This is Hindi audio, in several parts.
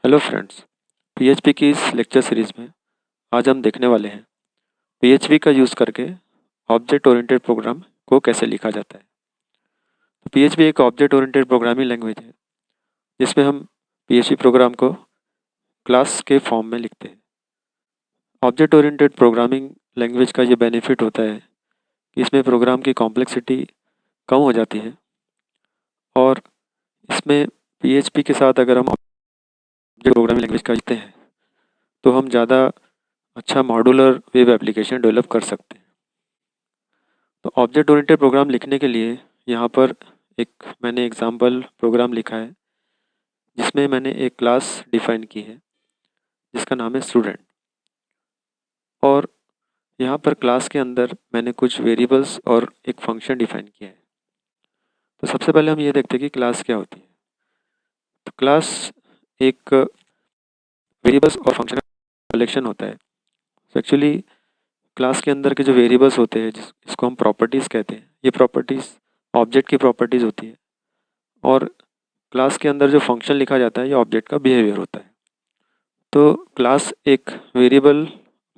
Hello friends. पीएचपी की इस लेक्चर सीरीज में आज हम देखने वाले हैं पीएचपी का यूज़ करके ऑब्जेक्ट ओरिएंटेड प्रोग्राम को कैसे लिखा जाता है। तो पीएचपी एक ऑब्जेक्ट ओरिएंटेड प्रोग्रामिंग लैंग्वेज है जिसमें हम पीएचपी प्रोग्राम को क्लास के फॉर्म में लिखते हैं। ऑब्जेक्ट ओरिएंटेड प्रोग्रामिंग लैंग्वेज का ये बेनिफिट होता है कि इसमें प्रोग्राम की कॉम्प्लेक्सिटी कम हो जाती है और इसमें पीएचपी के साथ अगर हम ऑब्जेक्ट प्रोग्रामिंग लैंग्वेज का लिखते हैं तो हम ज़्यादा अच्छा मॉड्यूलर वेब एप्लीकेशन डेवलप कर सकते हैं। तो ऑब्जेक्ट ओरिएंटेड प्रोग्राम लिखने के लिए यहाँ पर मैंने एग्जांपल प्रोग्राम लिखा है जिसमें मैंने एक क्लास डिफाइन की है जिसका नाम है स्टूडेंट। और यहाँ पर क्लास के अंदर मैंने कुछ वेरिएबल्स और एक फंक्शन डिफाइन किया है। तो सबसे पहले हम ये देखते हैं कि क्लास क्या होती है। तो क्लास एक वेरिएबल्स और फंक्शन का कलेक्शन होता है। तो एक्चुअली क्लास के अंदर के जो वेरिएबल्स होते हैं जिसको हम प्रॉपर्टीज़ कहते हैं, ये प्रॉपर्टीज़ ऑब्जेक्ट की प्रॉपर्टीज़ होती है और क्लास के अंदर जो फंक्शन लिखा जाता है ये ऑब्जेक्ट का बिहेवियर होता है। तो क्लास एक वेरिएबल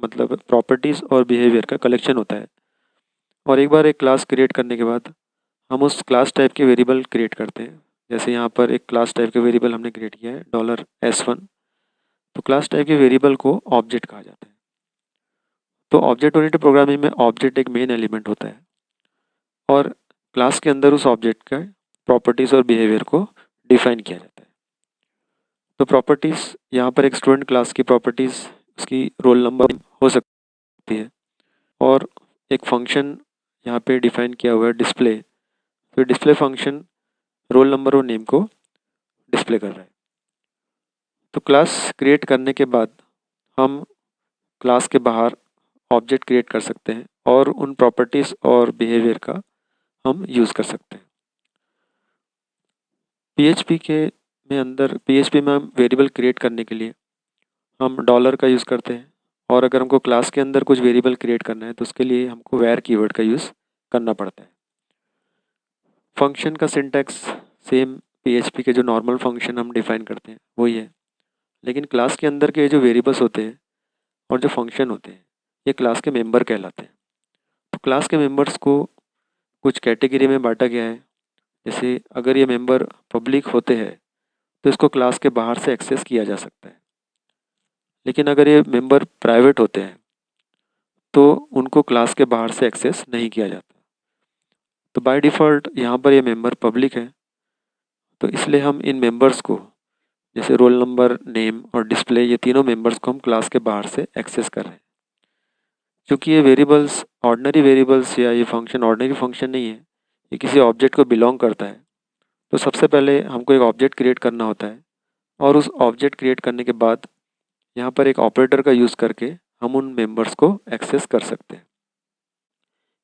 मतलब प्रॉपर्टीज़ और बिहेवियर का कलेक्शन होता है और एक बार एक क्लास क्रिएट करने के बाद हम उस क्लास टाइप के वेरिएबल क्रिएट करते हैं। जैसे यहाँ पर एक क्लास टाइप के वेरिएबल हमने क्रिएट किया है $S1। तो क्लास टाइप के वेरिएबल को ऑब्जेक्ट कहा जाता है। तो ऑब्जेक्ट ओरिएंटेड प्रोग्रामिंग में ऑब्जेक्ट एक मेन एलिमेंट होता है और क्लास के अंदर उस ऑब्जेक्ट का प्रॉपर्टीज़ और बिहेवियर को डिफाइन किया जाता है। तो प्रॉपर्टीज़ यहाँ पर एक स्टूडेंट क्लास की प्रॉपर्टीज़ उसकी रोल नंबर हो सकती है और एक फंक्शन यहाँ पे डिफाइन किया हुआ है डिस्प्ले। तो डिस्प्ले फंक्शन रोल नंबर और नेम को डिस्प्ले कर रहा है। तो क्लास क्रिएट करने के बाद हम क्लास के बाहर ऑब्जेक्ट क्रिएट कर सकते हैं और उन प्रॉपर्टीज़ और बिहेवियर का हम यूज़ कर सकते हैं। पीएचपी में हम वेरिएबल क्रिएट करने के लिए हम डॉलर का यूज़ करते हैं और अगर हमको क्लास के अंदर कुछ वेरिएबल क्रिएट करना है तो उसके लिए हमको वेर कीवर्ड का यूज़ करना पड़ता है। फंक्शन का सिंटैक्स सेम पीएचपी के जो नॉर्मल फंक्शन हम डिफाइन करते हैं वही है, लेकिन क्लास के अंदर के जो वेरिएबल्स होते हैं और जो फंक्शन होते हैं ये क्लास के मेंबर कहलाते हैं। तो क्लास के मेंबर्स को कुछ कैटेगरी में बांटा गया है। जैसे अगर ये मेंबर पब्लिक होते हैं तो इसको क्लास के बाहर से एक्सेस किया जा सकता है, लेकिन अगर ये मेंबर प्राइवेट होते हैं तो उनको क्लास के बाहर से एक्सेस नहीं किया जाता। तो बाय डिफ़ॉल्ट यहाँ पर ये मेंबर पब्लिक है, तो इसलिए हम इन मेंबर्स को जैसे रोल नंबर, नेम और डिस्प्ले ये तीनों मेंबर्स को हम क्लास के बाहर से एक्सेस कर रहे हैं। क्योंकि ये वेरिएबल्स ऑर्डिनरी वेरिएबल्स या ये फंक्शन ऑर्डिनरी फंक्शन नहीं है, ये किसी ऑब्जेक्ट को बिलोंग करता है। तो सबसे पहले हमको एक ऑब्जेक्ट क्रिएट करना होता है और उस ऑब्जेक्ट क्रिएट करने के बाद यहाँ पर एक ऑपरेटर का यूज़ करके हम उन मेंबर्स को एक्सेस कर सकते हैं।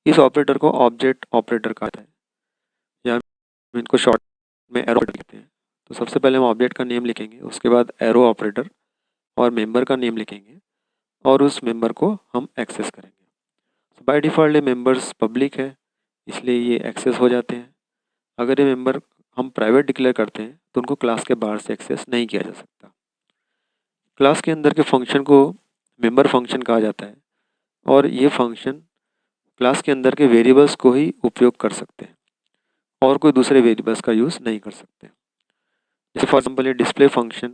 इस ऑपरेटर को ऑब्जेक्ट ऑपरेटर कहते हैं या हम इनको शॉर्ट में एरो ऑपरेटर कहते हैं। तो सबसे पहले हम ऑब्जेक्ट का नेम लिखेंगे, उसके बाद एरो ऑपरेटर और मेंबर का नेम लिखेंगे और उस मेंबर को हम एक्सेस करेंगे। बाय डिफ़ॉल्ट ये मेंबर्स पब्लिक है इसलिए ये एक्सेस हो जाते हैं। अगर ये मेंबर हम प्राइवेट डिक्लेयर करते हैं तो उनको क्लास के बाहर से एक्सेस नहीं किया जा सकता। क्लास के अंदर के फंक्शन को मेंबर फंक्शन कहा जाता है और ये फंक्शन क्लास के अंदर के वेरिएबल्स को ही उपयोग कर सकते हैं और कोई दूसरे वेरिएबल्स का यूज़ नहीं कर सकते। जैसे फॉर एग्जाम्पल ये डिस्प्ले फंक्शन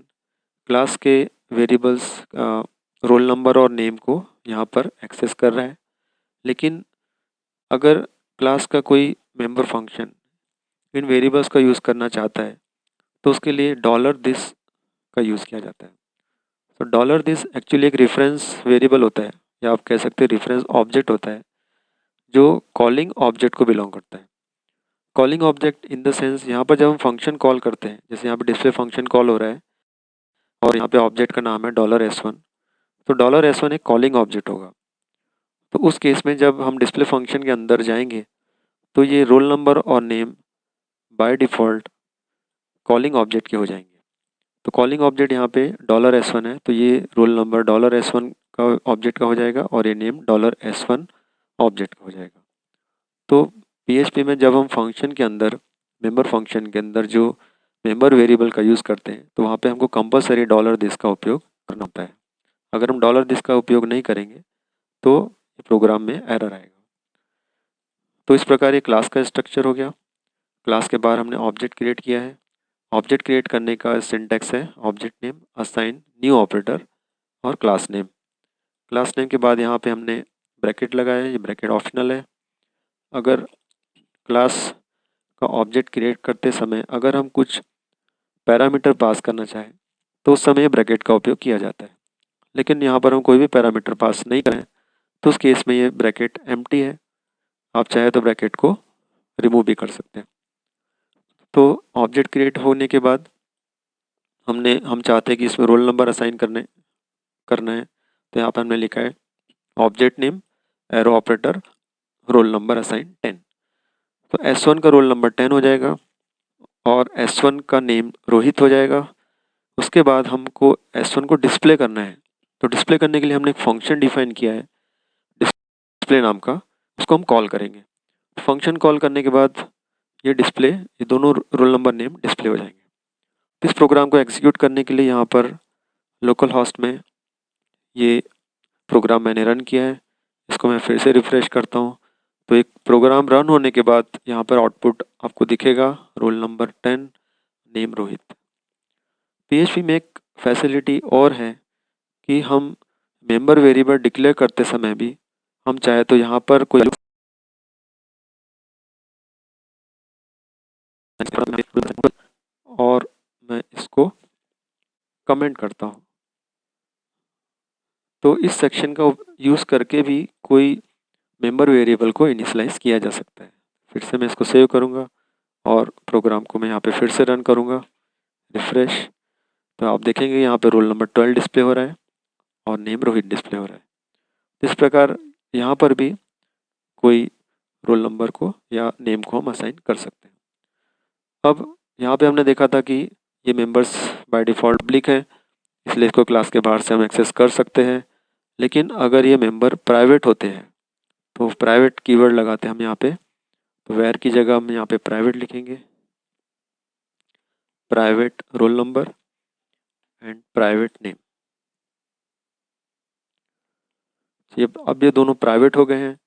क्लास के वेरिएबल्स रोल नंबर और नेम को यहाँ पर एक्सेस कर रहा है, लेकिन अगर क्लास का कोई मेंबर फंक्शन इन वेरिएबल्स का यूज़ करना चाहता है तो उसके लिए $this का यूज़ किया जाता है। तो $this एक्चुअली एक रेफरेंस वेरिएबल होता है या आप कह सकते हैं रेफरेंस ऑब्जेक्ट होता है जो कॉलिंग ऑब्जेक्ट को बिलोंग करता है। Calling object in the sense यहाँ पर जब हम फंक्शन कॉल करते हैं, जैसे यहाँ पे डिस्प्ले फंक्शन कॉल हो रहा है और यहाँ पे ऑब्जेक्ट का नाम है $S1, तो $S1 एक कॉलिंग ऑब्जेक्ट होगा। तो उस केस में जब हम डिस्प्ले फंक्शन के अंदर जाएंगे तो ये रोल नंबर और name by default calling object के हो जाएंगे। तो कॉलिंग ऑब्जेक्ट यहाँ पे $S1 है तो ये रोल नंबर $S1 का ऑब्जेक्ट का हो जाएगा और ये नेम $S1 ऑब्जेक्ट का हो जाएगा। तो पीएचपी में जब हम फंक्शन के अंदर मेंबर फंक्शन के अंदर जो मेंबर वेरिएबल का यूज़ करते हैं तो वहाँ पे हमको कंपलसरी डॉलर दिस का उपयोग करना होता है। अगर हम डॉलर दिस का उपयोग नहीं करेंगे तो प्रोग्राम में एरर आएगा। तो इस प्रकार ये क्लास का स्ट्रक्चर हो गया। क्लास के बाहर हमने ऑब्जेक्ट क्रिएट किया है। ऑब्जेक्ट क्रिएट करने का सिंटैक्स है object name assign new operator और क्लास नेम। क्लास नेम के बाद यहाँ पे हमने ब्रैकेट लगाया है, ये ब्रैकेट ऑप्शनल है। अगर क्लास का ऑब्जेक्ट क्रिएट करते समय अगर हम कुछ पैरामीटर पास करना चाहें तो उस समय ब्रैकेट का उपयोग किया जाता है। लेकिन यहाँ पर हम कोई भी पैरामीटर पास नहीं करें तो उस केस में ये ब्रैकेट एम्प्टी है। आप चाहे तो ब्रैकेट को रिमूव भी कर सकते हैं। तो ऑब्जेक्ट क्रिएट होने के बाद हम चाहते हैं कि इसमें रोल नंबर असाइन करना है तो यहाँ पर हमने लिखा है object name arrow operator roll number assign 10। तो S1 का रोल नंबर 10 हो जाएगा और S1 का नेम रोहित हो जाएगा। उसके बाद हमको S1 को डिस्प्ले करना है तो डिस्प्ले करने के लिए हमने एक फंक्शन डिफाइन किया है डिस्प्ले नाम का, उसको हम कॉल करेंगे। फंक्शन कॉल करने के बाद ये दोनों रोल नंबर नेम डिस्प्ले हो जाएंगे। तो इस प्रोग्राम को एग्जीक्यूट करने के लिए यहाँ पर लोकल होस्ट में ये प्रोग्राम मैंने रन किया है। इसको मैं फिर से रिफ्रेश करता हूँ तो एक प्रोग्राम रन होने के बाद यहाँ पर आउटपुट आपको दिखेगा roll number 10 name Rohit. PHP में एक फैसिलिटी और है कि हम मेंबर वेरिएबल डिक्लेयर करते समय भी हम चाहे तो यहाँ पर कोई और मैं इसको कमेंट करता हूँ तो इस सेक्शन का यूज़ करके भी कोई मेंबर वेरिएबल को इनिशियलाइज किया जा सकता है। फिर से मैं इसको सेव करूँगा और प्रोग्राम को मैं यहाँ पे फिर से रन करूँगा रिफ्रेश। तो आप देखेंगे यहाँ पे रोल नंबर 12 डिस्प्ले हो रहा है और नेम रोहित डिस्प्ले हो रहा है। इस प्रकार यहाँ पर भी कोई रोल नंबर को या नेम को हम असाइन कर सकते हैं। अब यहाँ पे हमने देखा था कि ये मेंबर्स बाय डिफ़ॉल्ट पब्लिक है इसलिए इसको क्लास के बाहर से हम एक्सेस कर सकते हैं। लेकिन अगर ये मेंबर प्राइवेट होते हैं तो प्राइवेट कीवर्ड लगाते हैं हम यहाँ पे। तो वेयर की जगह हम यहाँ पे प्राइवेट लिखेंगे, private roll number and private name. अब ये दोनों प्राइवेट हो गए हैं।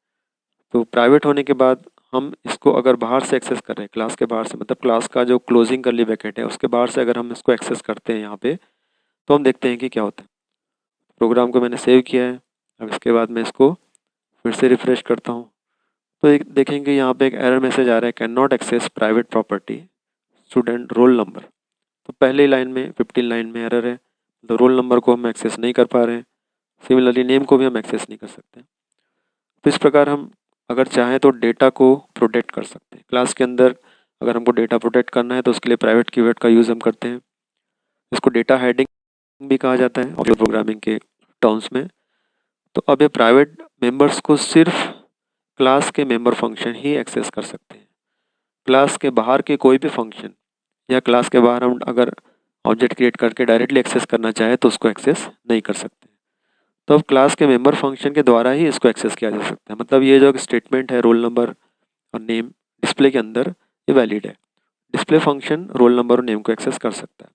तो प्राइवेट होने के बाद हम इसको अगर बाहर से एक्सेस कर रहे हैं क्लास के बाहर से, मतलब क्लास का जो क्लोजिंग करली ब्रैकेट है उसके बाहर से अगर हम इसको एक्सेस करते हैं यहाँ पे तो हम देखते हैं कि क्या होता है। प्रोग्राम को मैंने सेव किया है। अब इसके बाद मैं इसको फिर से रिफ्रेश करता हूँ तो देखेंगे यहाँ पे एक एरर मैसेज आ रहा है can not access private property student roll number. तो पहले लाइन में 15 लाइन में एरर है तो रोल नंबर को हम एक्सेस नहीं कर पा रहे हैं। सिमिलरली नेम को भी हम एक्सेस नहीं कर सकते। तो इस प्रकार हम अगर चाहें तो डेटा को प्रोटेक्ट कर सकते हैं। क्लास के अंदर अगर हमको डेटा प्रोटेक्ट करना है तो उसके लिए प्राइवेट कीवर्ड का यूज़ हम करते हैं। इसको डेटा हेडिंग भी कहा जाता है ऑब्जेक्ट प्रोग्रामिंग के टर्म्स में। तो अब ये प्राइवेट मेंबर्स को सिर्फ क्लास के मेंबर फंक्शन ही एक्सेस कर सकते हैं। क्लास के बाहर के कोई भी फंक्शन या क्लास के बाहर हम अगर ऑब्जेक्ट क्रिएट करके डायरेक्टली एक्सेस करना चाहे तो उसको एक्सेस नहीं कर सकते। तो अब क्लास के मेंबर फंक्शन के द्वारा ही इसको एक्सेस किया जा सकता है। मतलब ये जो स्टेटमेंट है रोल नंबर और नेम डिस्प्ले के अंदर ये वैलिड है। डिस्प्ले फंक्शन रोल नंबर और नेम को एक्सेस कर सकता है।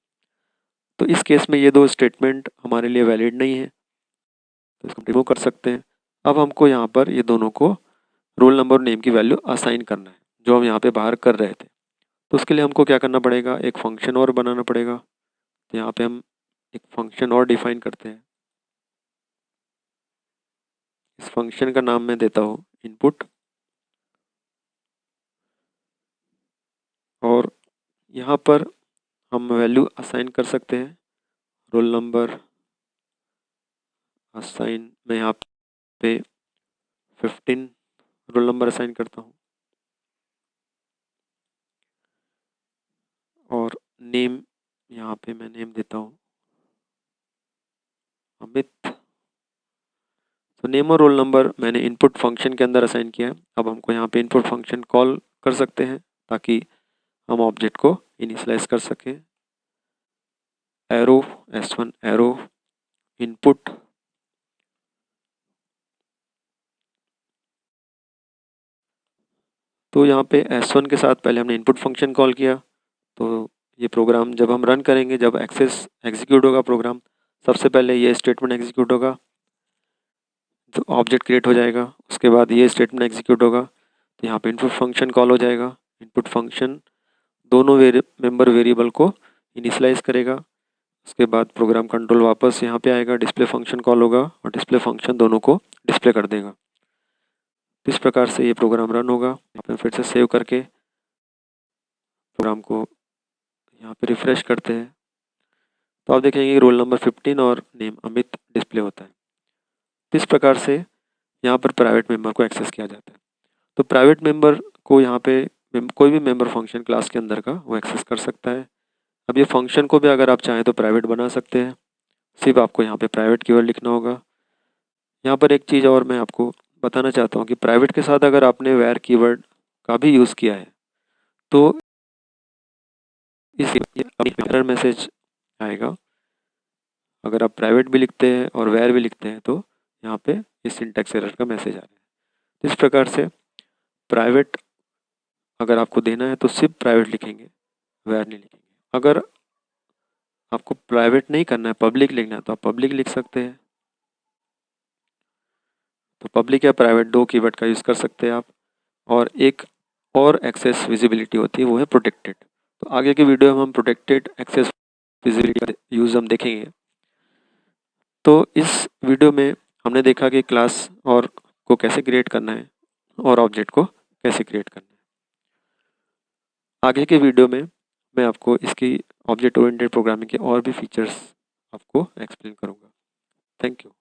तो इस केस में ये दो स्टेटमेंट हमारे लिए वैलिड नहीं है तो इसको रिमूव कर सकते हैं। अब हमको यहाँ पर ये दोनों को रोल नंबर और नेम की वैल्यू असाइन करना है जो हम यहाँ पे बाहर कर रहे थे। तो उसके लिए हमको क्या करना पड़ेगा, एक फंक्शन और बनाना पड़ेगा। तो यहाँ पे हम एक फंक्शन और डिफाइन करते हैं। इस फंक्शन का नाम मैं देता हूँ इनपुट और यहाँ पर हम वैल्यू असाइन कर सकते हैं रोल नंबर असाइन। मैं यहाँ पे 15 रोल नंबर असाइन करता हूँ और नेम यहाँ पे मैं नेम देता हूँ अमित। तो नेम और रोल नंबर मैंने इनपुट फंक्शन के अंदर असाइन किया है। अब हमको यहाँ पे इनपुट फंक्शन कॉल कर सकते हैं ताकि हम ऑब्जेक्ट को इनिशियलाइज कर सकें। एरो S1 एरो इनपुट तो यहाँ पे S1 के साथ पहले हमने इनपुट फंक्शन कॉल किया तो ये प्रोग्राम जब हम रन करेंगे, जब एक्सेस एग्जीक्यूट होगा प्रोग्राम, सबसे पहले ये स्टेटमेंट एग्जीक्यूट होगा, तो ऑब्जेक्ट क्रिएट हो जाएगा। उसके बाद ये स्टेटमेंट एग्जीक्यूट होगा, तो यहाँ पे इनपुट फंक्शन कॉल हो जाएगा। इनपुट फंक्शन दोनों मेंबर वेरिएबल को इनिशियलाइज करेगा। उसके बाद प्रोग्राम कंट्रोल वापस यहाँ पे आएगा, डिस्प्ले फंक्शन कॉल होगा और डिस्प्ले फंक्शन दोनों को डिस्प्ले कर देगा। इस प्रकार से ये प्रोग्राम रन होगा। यहाँ पे फिर से सेव करके प्रोग्राम को यहाँ पे रिफ्रेश करते हैं, तो आप देखेंगे कि रोल नंबर 15 और नेम अमित डिस्प्ले होता है। इस प्रकार से यहाँ पर प्राइवेट मेंबर को एक्सेस किया जाता है। तो प्राइवेट मेंबर को यहाँ पे कोई भी मेंबर फंक्शन क्लास के अंदर का वो एक्सेस कर सकता है। अब ये फंक्शन को भी अगर आप चाहें तो प्राइवेट बना सकते हैं, सिर्फ आपको यहाँ पे प्राइवेट कीवर्ड लिखना होगा। यहाँ पर एक चीज़ और मैं आपको बताना चाहता हूँ कि प्राइवेट के साथ अगर आपने वेयर कीवर्ड का भी यूज़ किया है तो इस एरर मैसेज आएगा। अगर आप प्राइवेट भी लिखते हैं और वेयर भी लिखते हैं तो यहाँ पे इस सिंटैक्स एरर का मैसेज आ रहा है। इस प्रकार से प्राइवेट अगर आपको देना है तो सिर्फ प्राइवेट लिखेंगे, वेयर नहीं लिखेंगे। अगर आपको प्राइवेट नहीं करना है, पब्लिक लिखना है, तो आप पब्लिक लिख सकते हैं। तो पब्लिक या प्राइवेट दो कीवर्ड का यूज़ कर सकते हैं आप। और एक और एक्सेस विजिबिलिटी होती है, वो है प्रोटेक्टेड। तो आगे की वीडियो में हम प्रोटेक्टेड एक्सेस विजिबिलिटी का यूज़ हम देखेंगे। तो इस वीडियो में हमने देखा कि क्लास और को कैसे क्रिएट करना है और ऑब्जेक्ट को कैसे क्रिएट करना है। आगे के वीडियो में मैं आपको इसकी ऑब्जेक्ट ओरिएंटेड प्रोग्रामिंग के और भी फीचर्स आपको एक्सप्लेन करूँगा। Thank you.